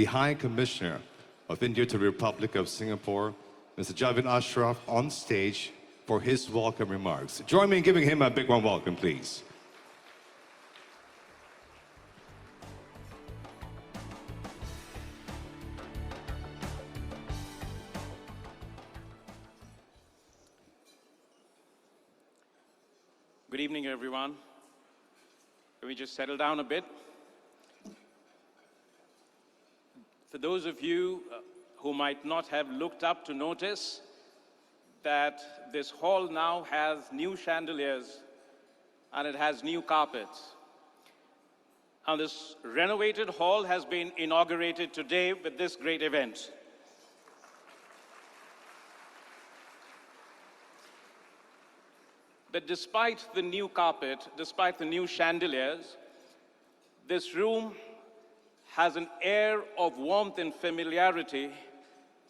the High Commissioner of India to the Republic of Singapore, Mr. Javed Ashraf, on stage for his welcome remarks. Join me in giving him a big warm welcome, please. Good evening, everyone. Can we just settle down a bit? For those of you who might not have looked up to notice that this hall now has new chandeliers and it has new carpets. And this renovated hall has been inaugurated today with this great event. But despite the new carpet, despite the new chandeliers, this room has an air of warmth and familiarity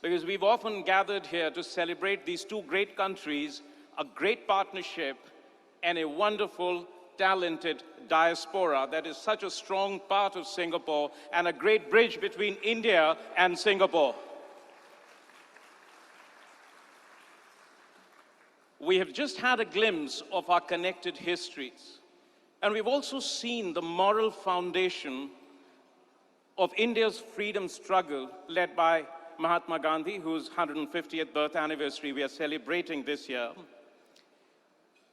because we've often gathered here to celebrate these two great countries, a great partnership, and a wonderful, talented diaspora that is such a strong part of Singapore and a great bridge between India and Singapore. We have just had a glimpse of our connected histories, and we've also seen the moral foundation of India's freedom struggle led by Mahatma Gandhi, whose 150th birth anniversary we are celebrating this year.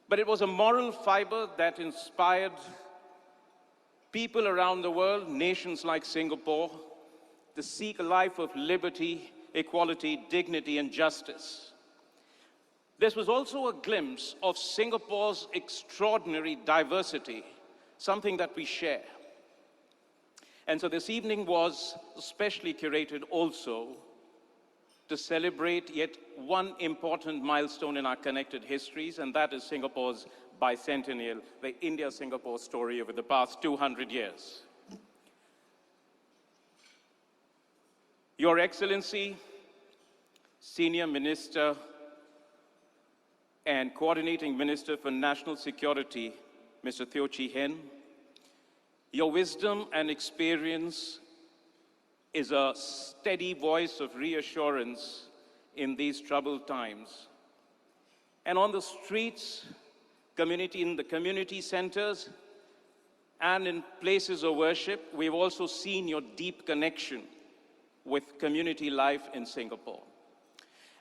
But it was a moral fiber that inspired people around the world, nations like Singapore, to seek a life of liberty, equality, dignity, and justice. This was also a glimpse of Singapore's extraordinary diversity, something that we share. And so this evening was specially curated also to celebrate yet one important milestone in our connected histories, and that is Singapore's bicentennial, the India-Singapore story over the past 200 years. Your Excellency, Senior Minister and Coordinating Minister for National Security, Mr. Teo Chee Hean, your wisdom and experience is a steady voice of reassurance in these troubled times. And on the streets, in the community centers, and in places of worship, we've also seen your deep connection with community life in Singapore.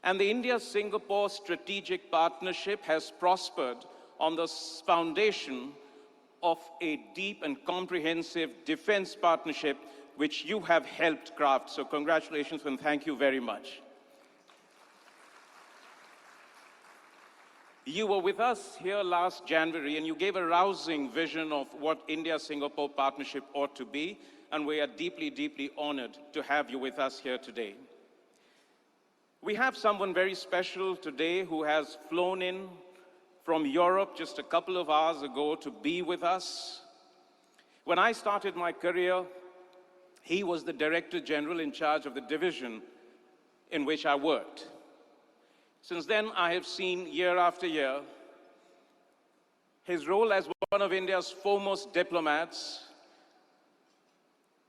And the India-Singapore strategic partnership has prospered on the foundation of a deep and comprehensive defense partnership which you have helped craft. So congratulations and thank you very much. You were with us here last January and you gave a rousing vision of what India-Singapore partnership ought to be, and we are deeply, deeply honored to have you with us here today. We have someone very special today who has flown in from Europe just a couple of hours ago to be with us. When I started my career, he was the Director General in charge of the division in which I worked. Since then, I have seen year after year his role as one of India's foremost diplomats,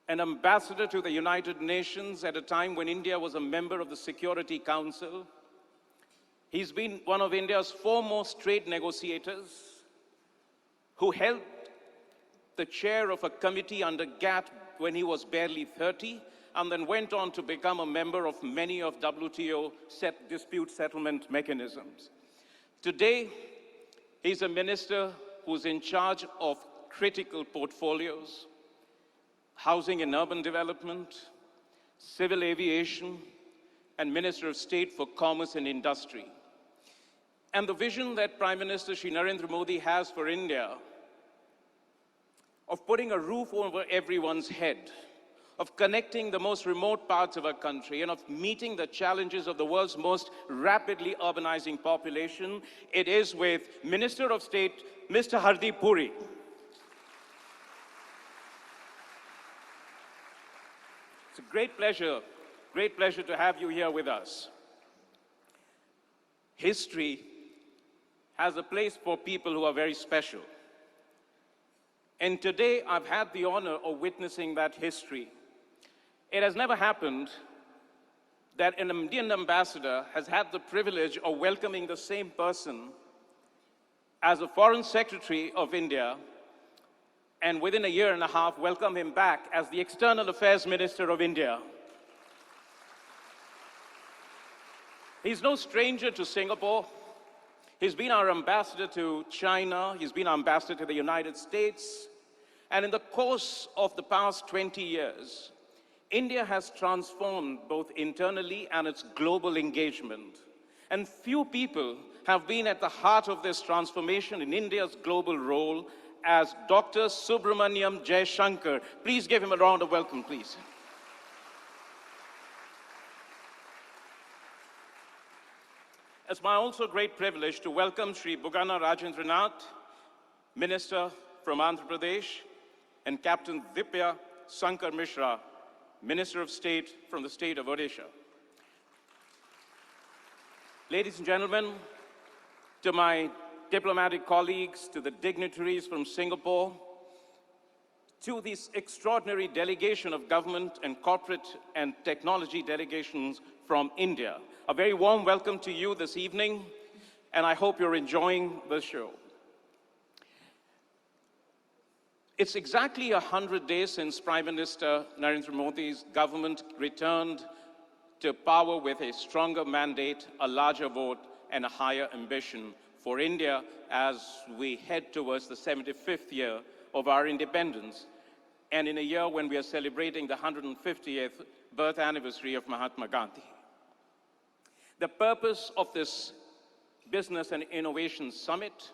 an ambassador to the United Nations at a time when India was a member of the Security Council. He's been one of India's foremost trade negotiators who held the chair of a committee under GATT when he was barely 30, and then went on to become a member of many of WTO dispute settlement mechanisms. Today, he's a minister who's in charge of critical portfolios, housing and urban development, civil aviation, and Minister of State for Commerce and Industry. And the vision that Prime Minister Shri Narendra Modi has for India of putting a roof over everyone's head, of connecting the most remote parts of our country, and of meeting the challenges of the world's most rapidly urbanizing population, it is with Minister of State, Mr. Hardeep Puri. It's a great pleasure to have you here with us. History has a place for people who are very special. And today, I've had the honor of witnessing that history. It has never happened that an Indian ambassador has had the privilege of welcoming the same person as the Foreign Secretary of India, and within a year and a half, welcome him back as the External Affairs Minister of India. He's no stranger to Singapore. He's been our ambassador to China. He's been our ambassador to the United States. And in the course of the past 20 years, India has transformed both internally and its global engagement. And few people have been at the heart of this transformation in India's global role as Dr. Subramanyam Jaishankar. Please give him a round of welcome, please. It's my also great privilege to welcome Sri Bugana Rajendranath, Minister from Andhra Pradesh, and Captain Dipya Sankar Mishra, Minister of State from the state of Odisha. Ladies and gentlemen, to my diplomatic colleagues, to the dignitaries from Singapore, to this extraordinary delegation of government and corporate and technology delegations from India, a very warm welcome to you this evening, and I hope you're enjoying the show. It's exactly 100 days since Prime Minister Narendra Modi's government returned to power with a stronger mandate, a larger vote, and a higher ambition for India as we head towards the 75th year of our independence, and in a year when we are celebrating the 150th birth anniversary of Mahatma Gandhi. The purpose of this Business and Innovation Summit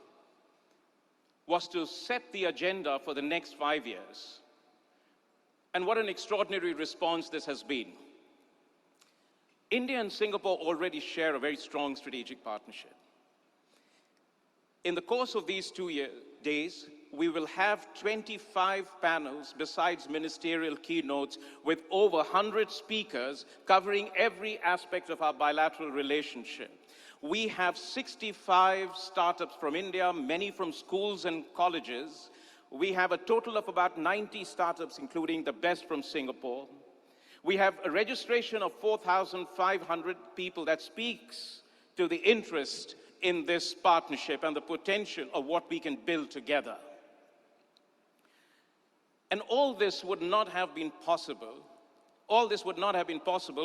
was to set the agenda for the next 5 years. And what an extraordinary response this has been. India and Singapore already share a very strong strategic partnership. In the course of these 2 days, we will have 25 panels besides ministerial keynotes with over 100 speakers covering every aspect of our bilateral relationship. We have 65 startups from India, many from schools and colleges. We have a total of about 90 startups, including the best from Singapore. We have a registration of 4,500 people that speaks to the interest in this partnership and the potential of what we can build together. And all this would not have been possible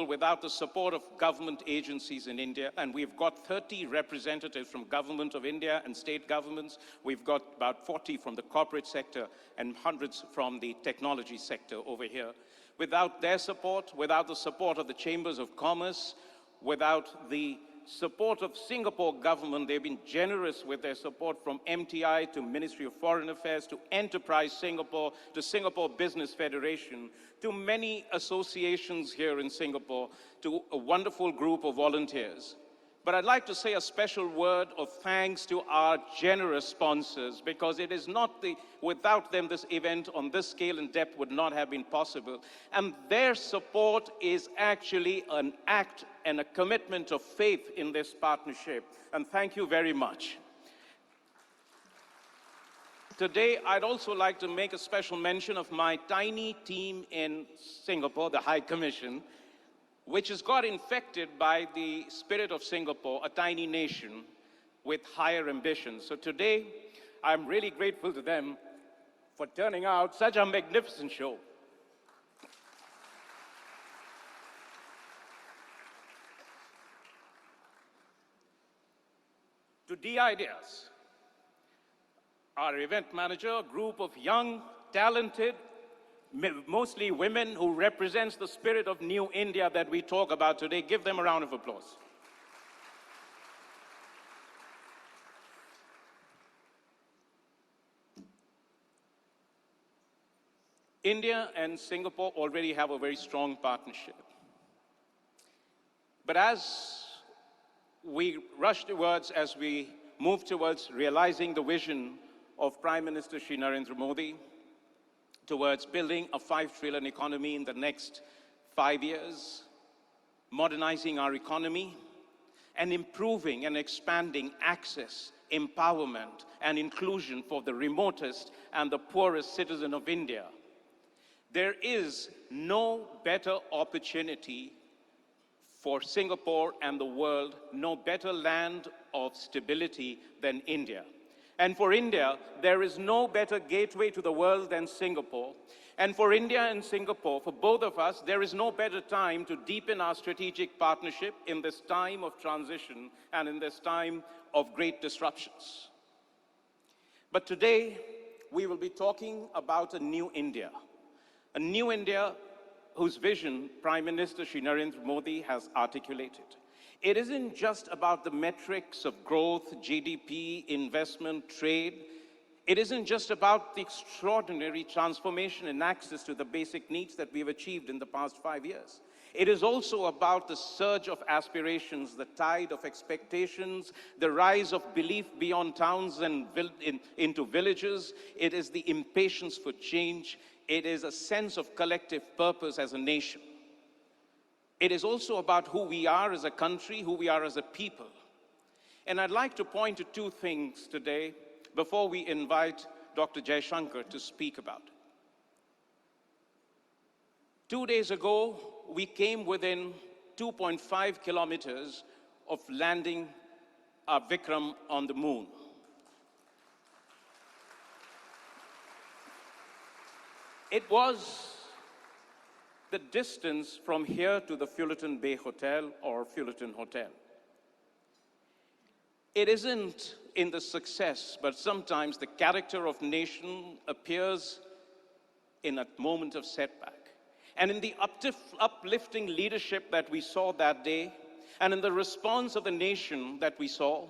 without the support of government agencies in India. And we've got 30 representatives from Government of India and state governments. We've got about 40 from the corporate sector and hundreds from the technology sector over here. Without their support, without the support of the Chambers of Commerce, without the support of Singapore government, they've been generous with their support from MTI to Ministry of Foreign Affairs to Enterprise Singapore to Singapore Business Federation to many associations here in Singapore to a wonderful group of volunteers. But I'd like to say a special word of thanks to our generous sponsors, because it is not without them this event on this scale and depth would not have been possible. And their support is actually an act and a commitment of faith in this partnership. And thank you very much. Today, I'd also like to make a special mention of my tiny team in Singapore, the High Commission, which has got infected by the spirit of Singapore, a tiny nation with higher ambitions. So today, I'm really grateful to them for turning out such a magnificent show. To D-Ideas, our event manager, a group of young, talented, mostly women who represents the spirit of New India that we talk about today. Give them a round of applause. India and Singapore already have a very strong partnership. But as we move towards realizing the vision of Prime Minister Shri Narendra Modi, towards building a 5 trillion economy in the next 5 years, modernizing our economy, and improving and expanding access, empowerment, and inclusion for the remotest and the poorest citizen of India. There is no better opportunity for Singapore and the world, no better land of stability than India. And for India, there is no better gateway to the world than Singapore. And for India and Singapore, for both of us, there is no better time to deepen our strategic partnership in this time of transition and in this time of great disruptions. But today, we will be talking about a new India whose vision Prime Minister Shri Narendra Modi has articulated. It isn't just about the metrics of growth, GDP, investment, trade. It isn't just about the extraordinary transformation in access to the basic needs that we've achieved in the past 5 years. It is also about the surge of aspirations, the tide of expectations, the rise of belief beyond towns and into villages. It is the impatience for change. It is a sense of collective purpose as a nation. It is also about who we are as a country, who we are as a people. And I'd like to point to two things today before we invite Dr. Jaishankar to speak about. 2 days ago, we came within 2.5 kilometers of landing our Vikram on the moon. It was the distance from here to the Fullerton Bay Hotel or Fullerton Hotel. It isn't in the success, but sometimes the character of nation appears in a moment of setback. And in the uplifting leadership that we saw that day, and in the response of the nation that we saw,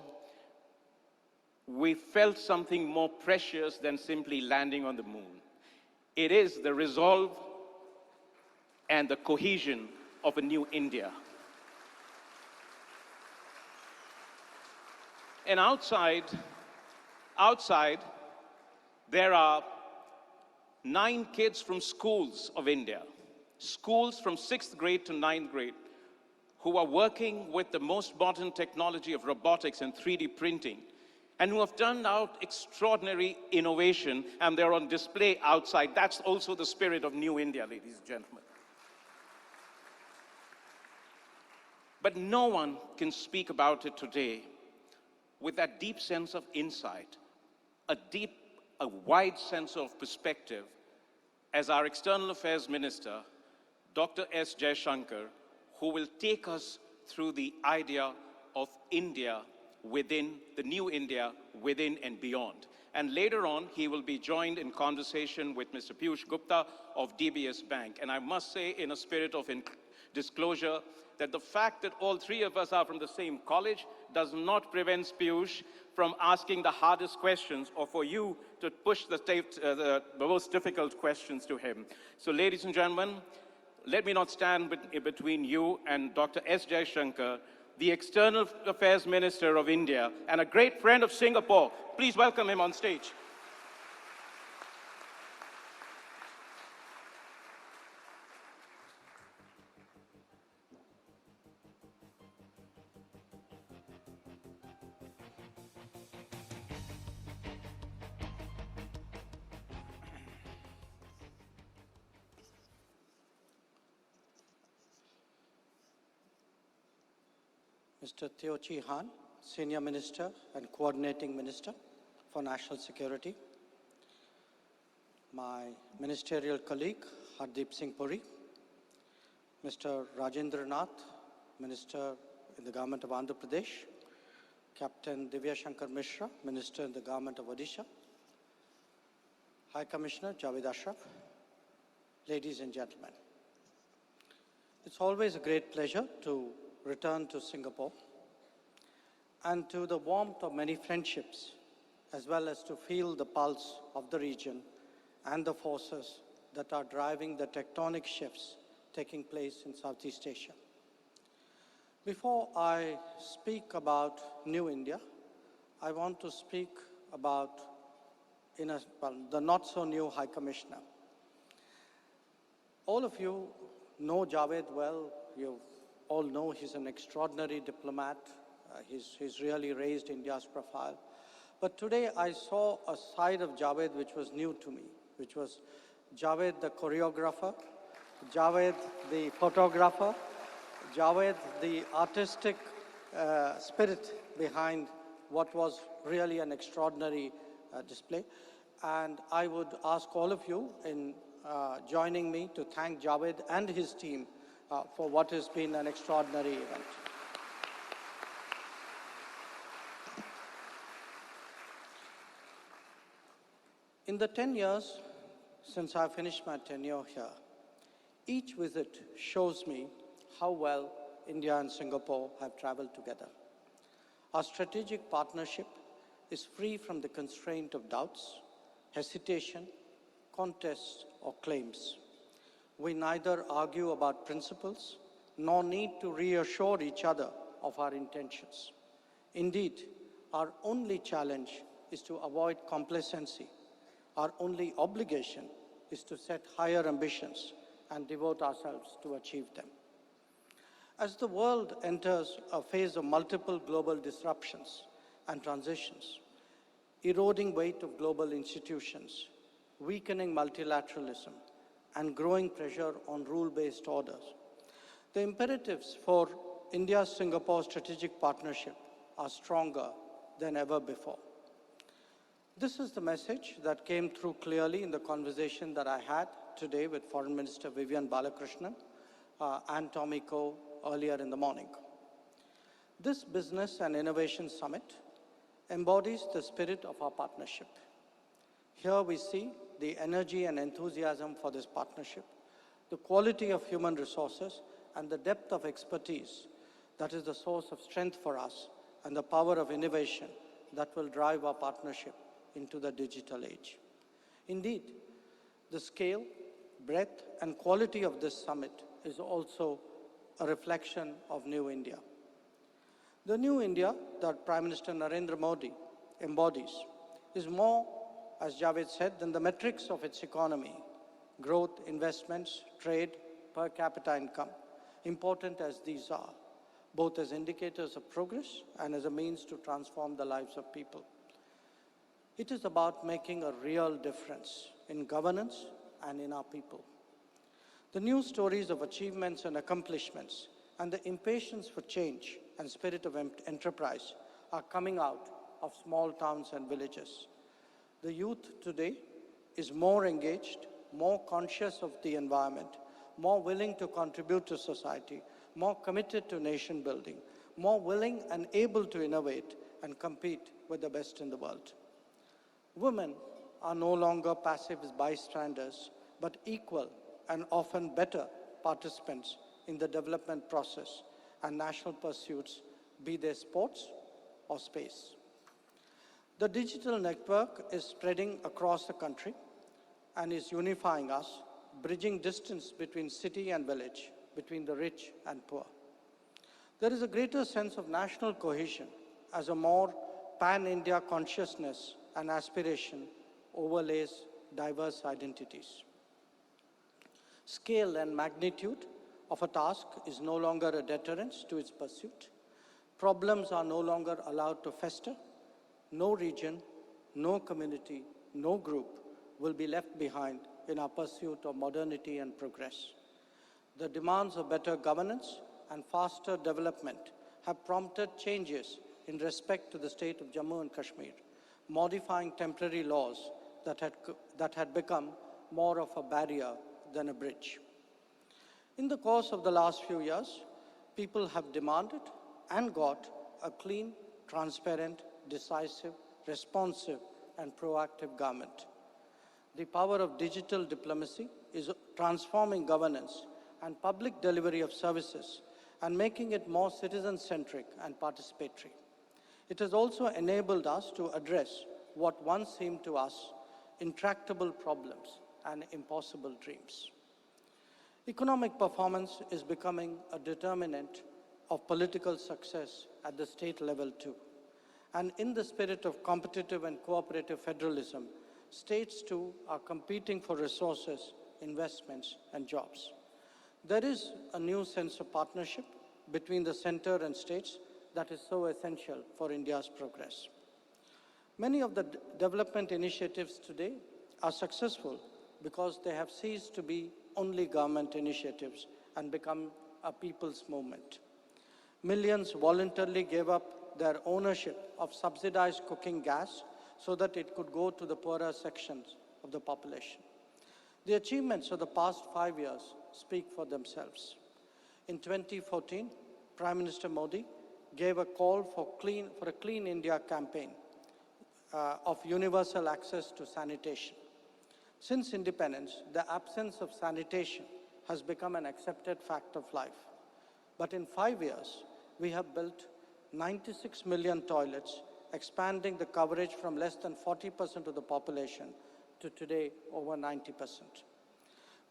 we felt something more precious than simply landing on the moon. It is the resolve and the cohesion of a new India. And outside, there are 9 kids from schools of India, schools from 6th grade to 9th grade, who are working with the most modern technology of robotics and 3D printing, and who have turned out extraordinary innovation, and they're on display outside. That's also the spirit of New India, ladies and gentlemen. But no one can speak about it today with that deep sense of insight, a wide sense of perspective, as our External Affairs Minister, Dr. S. Jaishankar, who will take us through the idea of India within, the new India within and beyond. And later on, he will be joined in conversation with Mr. Piyush Gupta of DBS Bank. And I must say, in a spirit of disclosure, that the fact that all three of us are from the same college does not prevent Piyush from asking the hardest questions or for you to push the most difficult questions to him. So ladies and gentlemen, let me not stand between you and Dr. S. Jaishankar, the External Affairs Minister of India and a great friend of Singapore. Please welcome him on stage. Mr. Teo Chee Han, Senior Minister and Coordinating Minister for National Security. My ministerial colleague, Hardeep Singh Puri. Mr. Rajendra Nath, Minister in the Government of Andhra Pradesh. Captain Divya Shankar Mishra, Minister in the Government of Odisha. High Commissioner Javed Ashraf. Ladies and gentlemen, it's always a great pleasure to return to Singapore and to the warmth of many friendships, as well as to feel the pulse of the region and the forces that are driving the tectonic shifts taking place in Southeast Asia. Before I speak about New India, I want to speak about the not-so-new High Commissioner. All of you know Javed well. You all know he's an extraordinary diplomat. He's really raised India's profile. But today I saw a side of Javed which was new to me, which was Javed the choreographer, Javed, the photographer, Javed, the artistic spirit behind what was really an extraordinary display. And I would ask all of you in joining me to thank Javed and his team for what has been an extraordinary event. In the 10 years since I finished my tenure here, each visit shows me how well India and Singapore have traveled together. Our strategic partnership is free from the constraint of doubts, hesitation, contests, or claims. We neither argue about principles nor need to reassure each other of our intentions. Indeed, our only challenge is to avoid complacency. Our only obligation is to set higher ambitions and devote ourselves to achieve them. As the world enters a phase of multiple global disruptions and transitions, eroding weight of global institutions, weakening multilateralism, and growing pressure on rule-based orders, the imperatives for India-Singapore strategic partnership are stronger than ever before. This is the message that came through clearly in the conversation that I had today with Foreign Minister Vivian Balakrishnan and Tomiko earlier in the morning. This Business and Innovation Summit embodies the spirit of our partnership. Here we see the energy and enthusiasm for this partnership, the quality of human resources, and the depth of expertise that is the source of strength for us, and the power of innovation that will drive our partnership into the digital age. Indeed, the scale, breadth, and quality of this summit is also a reflection of New India. The New India that Prime Minister Narendra Modi embodies is more, as Javed said, than the metrics of its economy: growth, investments, trade, per capita income, important as these are, both as indicators of progress and as a means to transform the lives of people. It is about making a real difference in governance and in our people. The news stories of achievements and accomplishments and the impatience for change and spirit of enterprise are coming out of small towns and villages. The youth today is more engaged, more conscious of the environment, more willing to contribute to society, more committed to nation building, more willing and able to innovate and compete with the best in the world. Women are no longer passive bystanders, but equal and often better participants in the development process and national pursuits, be they sports or space. The digital network is spreading across the country and is unifying us, bridging distance between city and village, between the rich and poor. There is a greater sense of national cohesion as a more pan-India consciousness and aspiration overlays diverse identities. Scale and magnitude of a task is no longer a deterrent to its pursuit. Problems are no longer allowed to fester. No region, no community, no group will be left behind in our pursuit of modernity and progress. The demands of better governance and faster development have prompted changes in respect to the state of Jammu and Kashmir, modifying temporary laws that had become more of a barrier than a bridge. In the course of the last few years, people have demanded and got a clean, transparent, decisive, responsive, and proactive government. The power of digital diplomacy is transforming governance and public delivery of services and making it more citizen-centric and participatory. It has also enabled us to address what once seemed to us intractable problems and impossible dreams. Economic performance is becoming a determinant of political success at the state level too. And in the spirit of competitive and cooperative federalism, states too are competing for resources, investments, and jobs. There is a new sense of partnership between the center and states that is so essential for India's progress. Many of the development initiatives today are successful because they have ceased to be only government initiatives and become a people's movement. Millions voluntarily gave up their ownership of subsidized cooking gas so that it could go to the poorer sections of the population. The achievements of the past 5 years speak for themselves. In 2014, Prime Minister Modi gave a call for a Clean India campaign of universal access to sanitation. Since independence, the absence of sanitation has become an accepted fact of life. But in 5 years, we have built 96 million toilets, expanding the coverage from less than 40% of the population to today over 90%.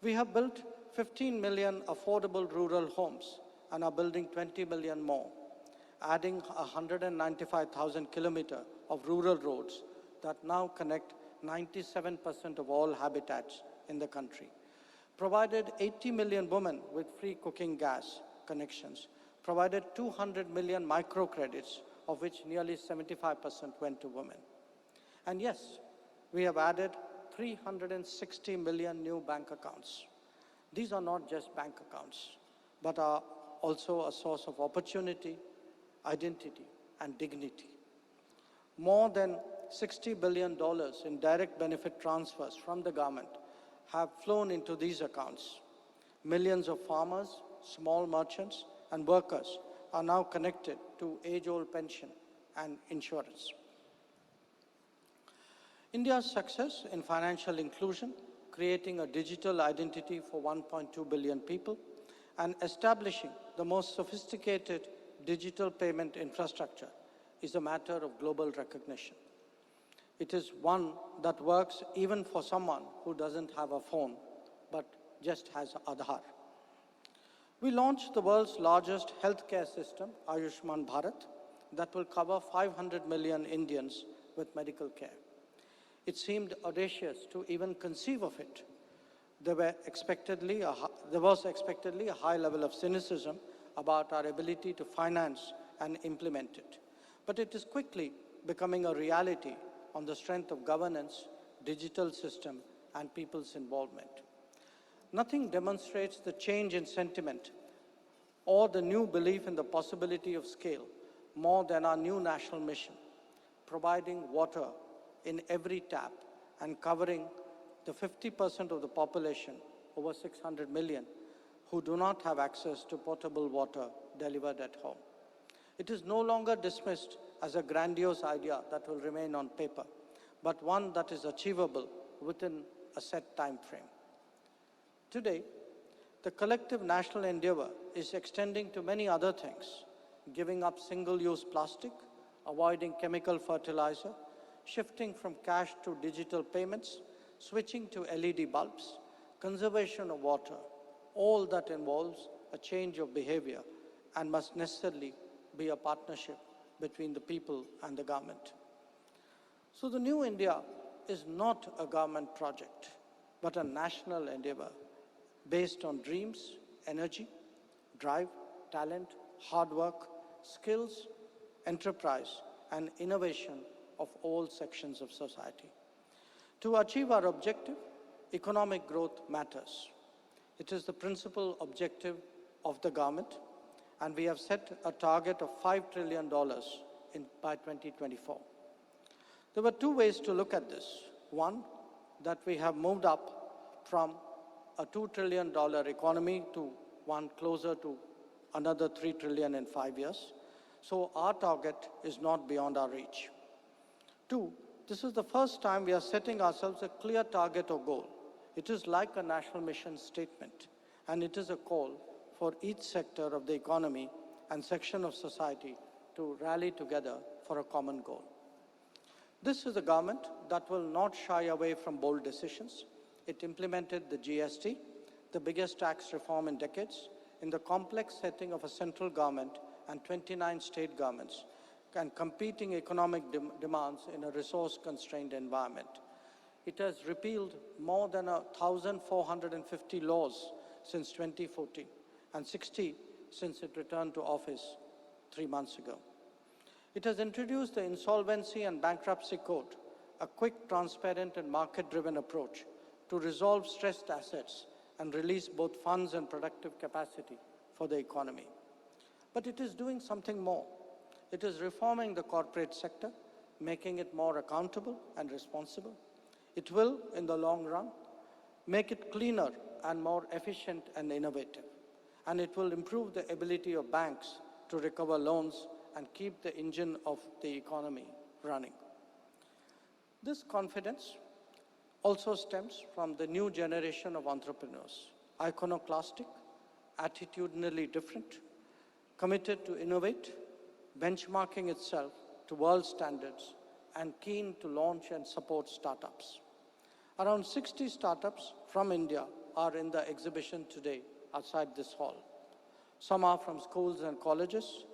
We have built 15 million affordable rural homes and are building 20 million more, adding 195,000 kilometers of rural roads that now connect 97% of all habitats in the country, provided 80 million women with free cooking gas connections, provided 200 million microcredits, of which nearly 75% went to women. And yes, we have added 360 million new bank accounts. These are not just bank accounts, but are also a source of opportunity, identity, and dignity. More than $60 billion in direct benefit transfers from the government have flown into these accounts. Millions of farmers, small merchants, and workers are now connected to age-old pension and insurance. India's success in financial inclusion, creating a digital identity for 1.2 billion people, and establishing the most sophisticated digital payment infrastructure is a matter of global recognition. It is one that works even for someone who doesn't have a phone, but just has Aadhaar. We launched the world's largest healthcare system, Ayushman Bharat, that will cover 500 million Indians with medical care. It seemed audacious to even conceive of it. There was expectedly a high level of cynicism about our ability to finance and implement it. But it is quickly becoming a reality on the strength of governance, digital system, and people's involvement. Nothing demonstrates the change in sentiment or the new belief in the possibility of scale more than our new national mission, providing water in every tap and covering the 50% of the population, over 600 million, who do not have access to potable water delivered at home. It is no longer dismissed as a grandiose idea that will remain on paper, but one that is achievable within a set time frame. Today, the collective national endeavor is extending to many other things, giving up single-use plastic, avoiding chemical fertilizer, shifting from cash to digital payments, switching to LED bulbs, conservation of water, all that involves a change of behavior and must necessarily be a partnership between the people and the government. So the new India is not a government project, but a national endeavor based on dreams, energy, drive, talent, hard work, skills, enterprise, and innovation of all sections of society. To achieve our objective, economic growth matters. It is the principal objective of the government, and we have set a target of $5 trillion by 2024. There were two ways to look at this. One, that we have moved up from a $2 trillion economy to one closer to another $3 trillion in 5 years. So our target is not beyond our reach. Two, this is the first time we are setting ourselves a clear target or goal. It is like a national mission statement, and it is a call for each sector of the economy and section of society to rally together for a common goal. This is a government that will not shy away from bold decisions. It implemented the GST, the biggest tax reform in decades, in the complex setting of a central government and 29 state governments, and competing economic demands in a resource-constrained environment. It has repealed more than 1,450 laws since 2014, and 60 since it returned to office 3 months ago. It has introduced the Insolvency and Bankruptcy Code, a quick, transparent, and market-driven approach to resolve stressed assets and release both funds and productive capacity for the economy. But it is doing something more. It is reforming the corporate sector, making it more accountable and responsible. It will, in the long run, make it cleaner and more efficient and innovative. And it will improve the ability of banks to recover loans and keep the engine of the economy running. This confidence also stems from the new generation of entrepreneurs, iconoclastic, attitudinally different, committed to innovate, benchmarking itself to world standards, and keen to launch and support startups. Around 60 startups from India are in the exhibition today outside this hall. Some are from schools and colleges.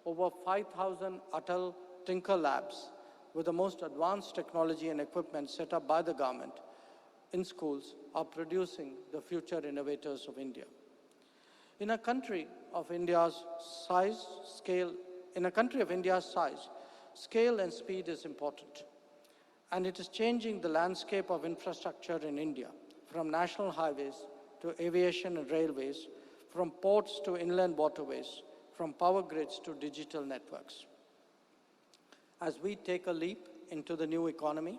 Over 5,000 Atal Tinker Labs with the most advanced technology and equipment set up by the government in schools are producing the future innovators of India. In a country of India's size, scale and speed is important. And it is changing the landscape of infrastructure in India, from national highways to aviation and railways, from ports to inland waterways, from power grids to digital networks. As we take a leap into the new economy,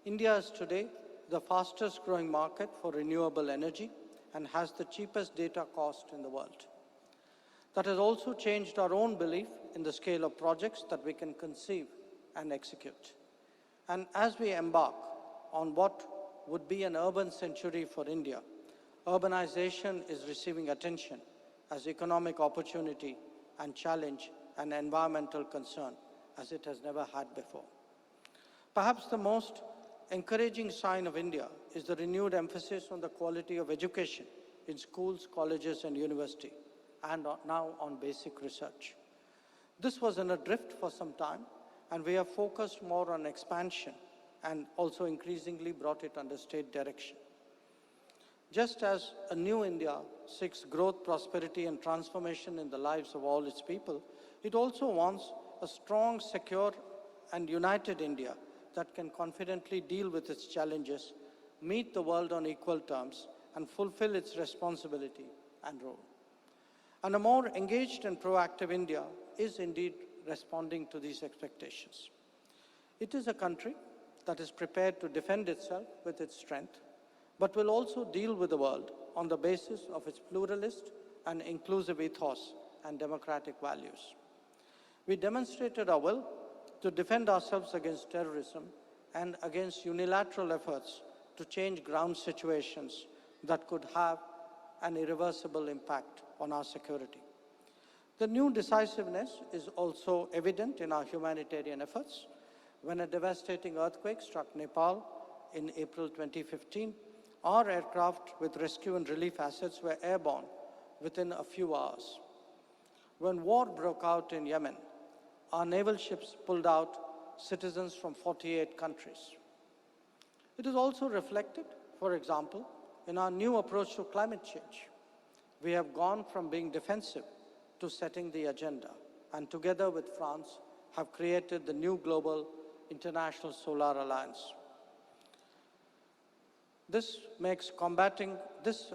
India is today the fastest growing market for renewable energy and has the cheapest data cost in the world. That has also changed our own belief in the scale of projects that we can conceive and execute. And as we embark on what would be an urban century for India, urbanization is receiving attention as economic opportunity and challenge and environmental concern as it has never had before. Perhaps the most encouraging sign of India is the renewed emphasis on the quality of education in schools, colleges, and university, and now on basic research. This was in a drift for some time, and we have focused more on expansion and also increasingly brought it under state direction. Just as a new India seeks growth, prosperity, and transformation in the lives of all its people, it also wants a strong, secure, and united India that can confidently deal with its challenges, meet the world on equal terms, and fulfill its responsibility and role. And a more engaged and proactive India is indeed responding to these expectations. It is a country that is prepared to defend itself with its strength, but will also deal with the world on the basis of its pluralist and inclusive ethos and democratic values. We demonstrated our will to defend ourselves against terrorism and against unilateral efforts to change ground situations that could have an irreversible impact on our security. The new decisiveness is also evident in our humanitarian efforts. When a devastating earthquake struck Nepal in April 2015, our aircraft with rescue and relief assets were airborne within a few hours. When war broke out in Yemen, our naval ships pulled out citizens from 48 countries. It is also reflected, for example, in our new approach to climate change. We have gone from being defensive to setting the agenda, and together with France have created the new global International Solar Alliance. This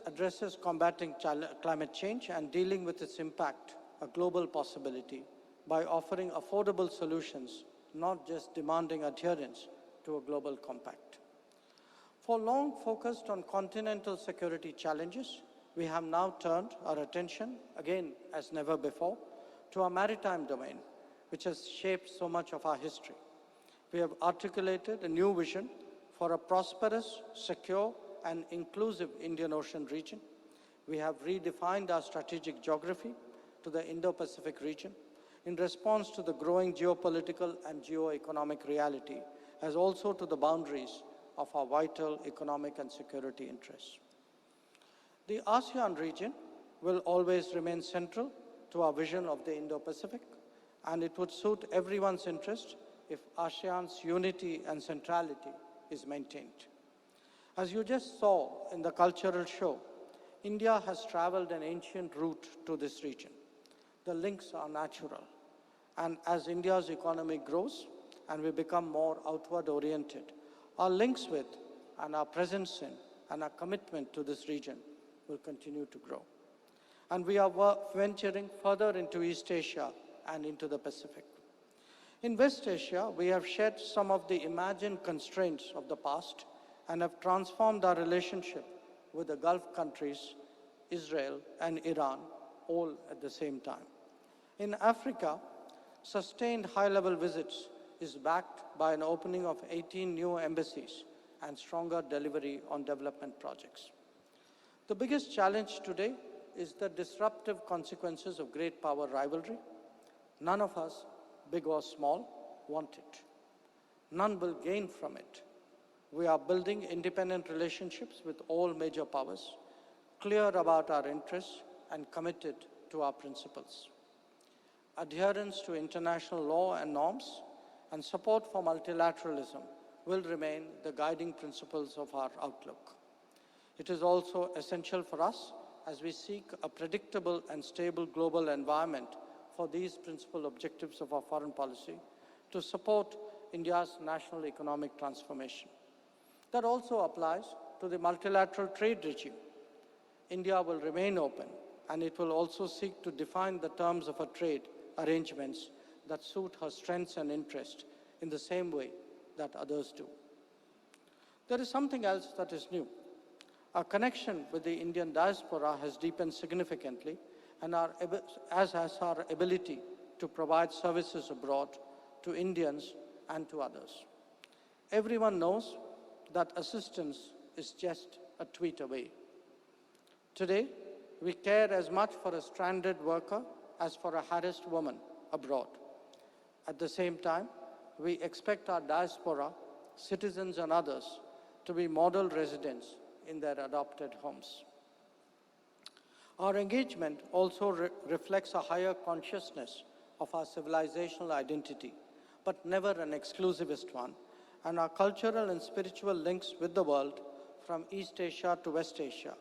addresses combating climate change and dealing with its impact a global possibility by offering affordable solutions, not just demanding adherence to a global compact. For long focused on continental security challenges, we have now turned our attention, again as never before, to our maritime domain, which has shaped so much of our history. We have articulated a new vision for a prosperous, secure, and inclusive Indian Ocean region. We have redefined our strategic geography to the Indo-Pacific region in response to the growing geopolitical and geo-economic reality, as also to the boundaries of our vital economic and security interests. The ASEAN region will always remain central to our vision of the Indo-Pacific, and it would suit everyone's interest if ASEAN's unity and centrality is maintained. As you just saw in the cultural show, India has traveled an ancient route to this region. The links are natural. And as India's economy grows and we become more outward oriented, our links with and our presence in and our commitment to this region will continue to grow. And we are venturing further into East Asia and into the Pacific. In West Asia, we have shed some of the imagined constraints of the past and have transformed our relationship with the Gulf countries, Israel and Iran, all at the same time. In Africa, sustained high-level visits is backed by an opening of 18 new embassies and stronger delivery on development projects. The biggest challenge today is the disruptive consequences of great power rivalry. None of us, big or small, want it. None will gain from it. We are building independent relationships with all major powers, clear about our interests and committed to our principles. Adherence to international law and norms and support for multilateralism will remain the guiding principles of our outlook. It is also essential for us, as we seek a predictable and stable global environment for these principal objectives of our foreign policy, to support India's national economic transformation. That also applies to the multilateral trade regime. India will remain open, and it will also seek to define the terms of her trade arrangements that suit her strengths and interests in the same way that others do. There is something else that is new. Our connection with the Indian diaspora has deepened significantly, and as has our ability to provide services abroad to Indians and to others. Everyone knows that assistance is just a tweet away. Today, we care as much for a stranded worker as for a harassed woman abroad. At the same time, we expect our diaspora, citizens and others, to be model residents in their adopted homes. Our engagement also reflects a higher consciousness of our civilizational identity, but never an exclusivist one, and our cultural and spiritual links with the world from East Asia to West Asia.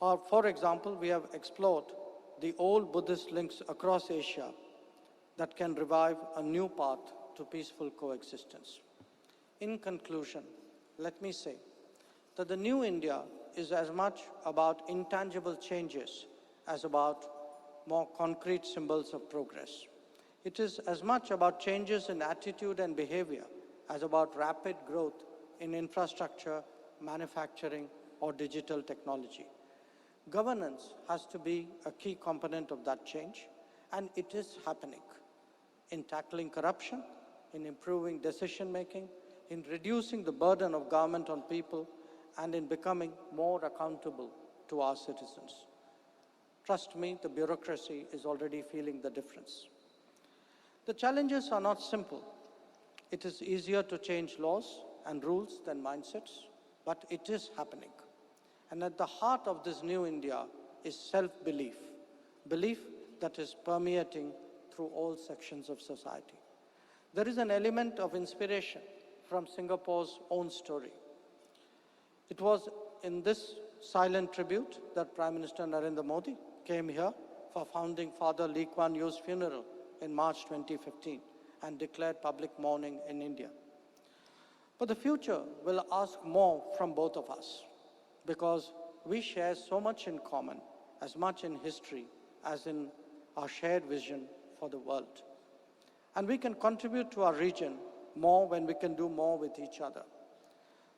Or, for example, we have explored the old Buddhist links across Asia that can revive a new path to peaceful coexistence. In conclusion, let me say that the new India is as much about intangible changes as about more concrete symbols of progress. It is as much about changes in attitude and behavior as about rapid growth in infrastructure, manufacturing, or digital technology. Governance has to be a key component of that change, and it is happening in tackling corruption, in improving decision-making, in reducing the burden of government on people, and in becoming more accountable to our citizens. Trust me, the bureaucracy is already feeling the difference. The challenges are not simple. It is easier to change laws and rules than mindsets, but it is happening. And at the heart of this new India is self-belief, belief that is permeating through all sections of society. There is an element of inspiration from Singapore's own story. It was in this silent tribute that Prime Minister Narendra Modi came here for founding Father Lee Kuan Yew's funeral in March 2015 and declared public mourning in India. But the future will ask more from both of us, because we share so much in common, as much in history as in our shared vision for the world. And we can contribute to our region more when we can do more with each other.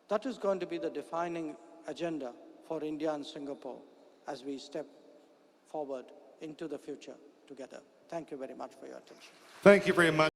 That is going to be the defining agenda for India and Singapore as we step forward into the future together. Thank you very much for your attention. Thank you very much.